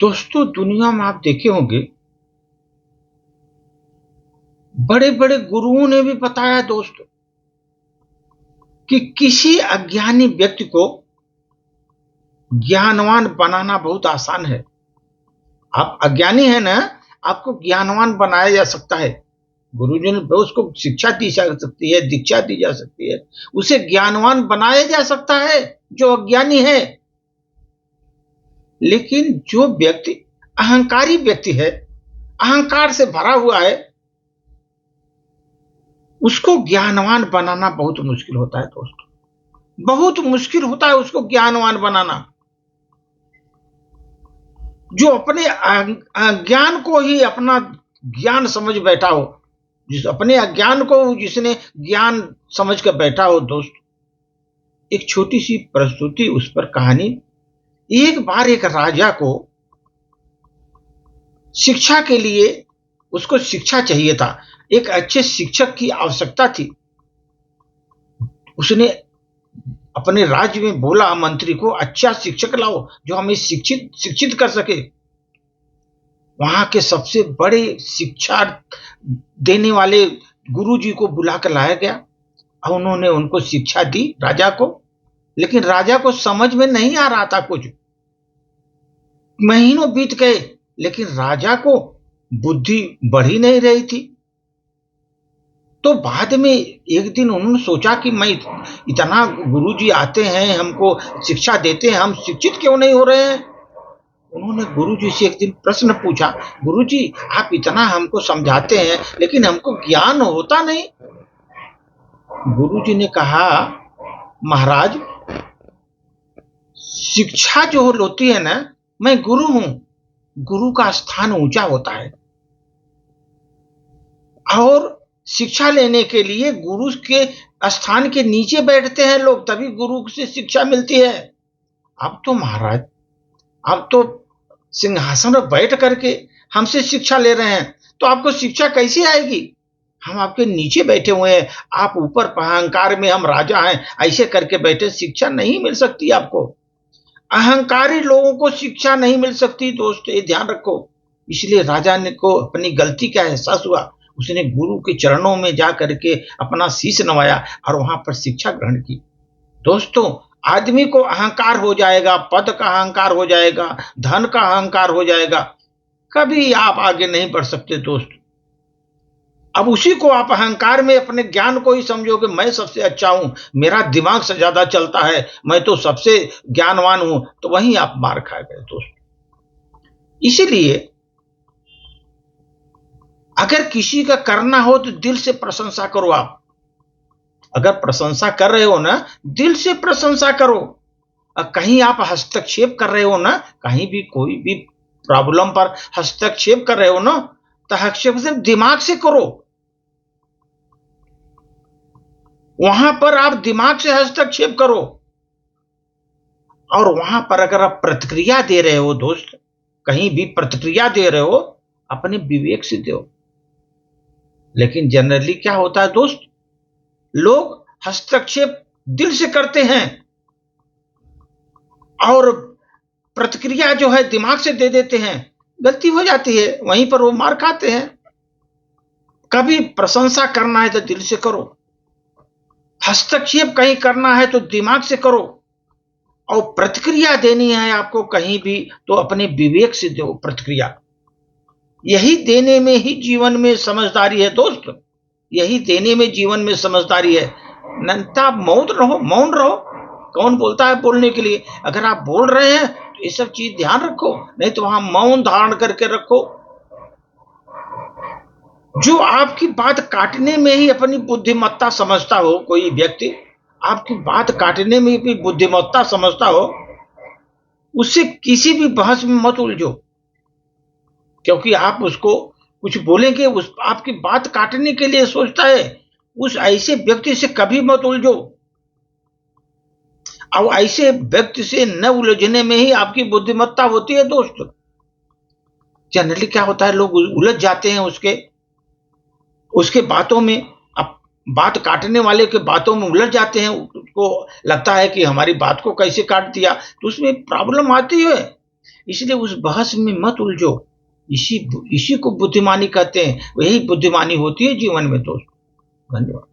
दोस्तों, दुनिया में आप देखे होंगे, बड़े बड़े गुरुओं ने भी बताया दोस्तों कि किसी अज्ञानी व्यक्ति को ज्ञानवान बनाना बहुत आसान है। आप अज्ञानी है ना, आपको ज्ञानवान बनाया जा सकता है। गुरुजी ने उसको शिक्षा दी जा सकती है, दीक्षा दी जा सकती है, उसे ज्ञानवान बनाया जा सकता है जो अज्ञानी है। लेकिन जो व्यक्ति अहंकारी व्यक्ति है, अहंकार से भरा हुआ है, उसको ज्ञानवान बनाना बहुत मुश्किल होता है दोस्तों, बहुत मुश्किल होता है उसको ज्ञानवान बनाना। जो अपने अज्ञान को ही अपना ज्ञान समझ बैठा हो, जिस अपने अज्ञान को जिसने ज्ञान समझ कर बैठा हो दोस्त। एक छोटी सी प्रस्तुति, उस पर कहानी। एक बार एक राजा को शिक्षा के लिए, उसको शिक्षा चाहिए था, एक अच्छे शिक्षक की आवश्यकता थी। उसने अपने राज्य में बोला मंत्री को, अच्छा शिक्षक लाओ जो हमें शिक्षित कर सके। वहां के सबसे बड़े शिक्षा देने वाले गुरुजी को बुला कर लाया गया और उन्होंने उनको शिक्षा दी राजा को। लेकिन राजा को समझ में नहीं आ रहा था कुछ। महीनों बीत गए लेकिन राजा को बुद्धि बढ़ी नहीं रही थी। तो बाद में एक दिन उन्होंने सोचा कि मैं इतना, गुरुजी आते हैं हमको शिक्षा देते हैं, हम शिक्षित क्यों नहीं हो रहे हैं। उन्होंने गुरुजी से एक दिन प्रश्न पूछा, गुरुजी आप इतना हमको समझाते हैं लेकिन हमको ज्ञान होता नहीं। गुरुजी ने कहा, महाराज शिक्षा जो होती है ना, मैं गुरु हूं, गुरु का स्थान ऊंचा होता है और शिक्षा लेने के लिए गुरु के स्थान के नीचे बैठते हैं लोग, तभी गुरु से शिक्षा मिलती है। अब तो महाराज, अब तो सिंहासन पर बैठ करके हमसे शिक्षा ले रहे हैं, तो आपको शिक्षा कैसे आएगी। हम आपके नीचे बैठे हुए हैं, आप ऊपर अहंकार में हम राजा हैं ऐसे करके बैठे, शिक्षा नहीं मिल सकती आपको। अहंकारी लोगों को शिक्षा नहीं मिल सकती दोस्त, ये ध्यान रखो। इसलिए राजा ने को अपनी गलती का एहसास हुआ, उसने गुरु के चरणों में जा करके अपना शीश नवाया और वहां पर शिक्षा ग्रहण की। दोस्तों, आदमी को अहंकार हो जाएगा, पद का अहंकार हो जाएगा, धन का अहंकार हो जाएगा, कभी आप आगे नहीं बढ़ सकते दोस्त। अब उसी को आप अहंकार में अपने ज्ञान को ही समझोगे, मैं सबसे अच्छा हूं, मेरा दिमाग से ज्यादा चलता है, मैं तो सबसे ज्ञानवान हूं, तो वहीं आप मार खा गए दोस्त। इसीलिए अगर किसी का करना हो तो दिल से प्रशंसा करो। आप अगर प्रशंसा कर रहे हो ना, दिल से प्रशंसा करो। कहीं आप हस्तक्षेप कर रहे हो ना, कहीं भी कोई भी प्रॉब्लम पर हस्तक्षेप कर रहे हो ना, तो हस्तक्षेप सिर्फ दिमाग से करो। वहां पर आप दिमाग से हस्तक्षेप करो और वहां पर अगर आप प्रतिक्रिया दे रहे हो दोस्त, कहीं भी प्रतिक्रिया दे रहे हो, अपने विवेक से दो। लेकिन जनरली क्या होता है दोस्त, लोग हस्तक्षेप दिल से करते हैं और प्रतिक्रिया जो है दिमाग से दे देते हैं, गलती हो जाती है, वहीं पर वो मार खाते हैं। कभी प्रशंसा करना है तो दिल से करो, हस्तक्षेप कहीं करना है तो दिमाग से करो, और प्रतिक्रिया देनी है आपको कहीं भी तो अपने विवेक से दो प्रतिक्रिया। यही देने में ही जीवन में समझदारी है दोस्त, यही देने में जीवन में समझदारी है। नंता मौन रहो, मौन रहो। कौन बोलता है बोलने के लिए, अगर आप बोल रहे हैं तो ये सब चीज ध्यान रखो, नहीं तो वहां मौन धारण करके रखो। जो आपकी बात काटने में ही अपनी बुद्धिमत्ता समझता हो, कोई व्यक्ति आपकी बात काटने में भी बुद्धिमत्ता समझता हो, उससे किसी भी बहस में मत उलझो, क्योंकि आप उसको कुछ बोलेंगे, उस आपकी बात काटने के लिए सोचता है। उस ऐसे व्यक्ति से कभी मत उलझो, और ऐसे व्यक्ति से न उलझने में ही आपकी बुद्धिमत्ता होती है दोस्त। जनरली क्या होता है, लोग उलझ जाते हैं उसके बातों में, अब बात काटने वाले के बातों में उलझ जाते हैं, उसको लगता है कि हमारी बात को कैसे काट दिया, तो उसमें प्रॉब्लम आती है। इसलिए उस बहस में मत उलझो। इसी इसी को बुद्धिमानी कहते हैं, यही बुद्धिमानी होती है जीवन में दोस्त। धन्यवाद।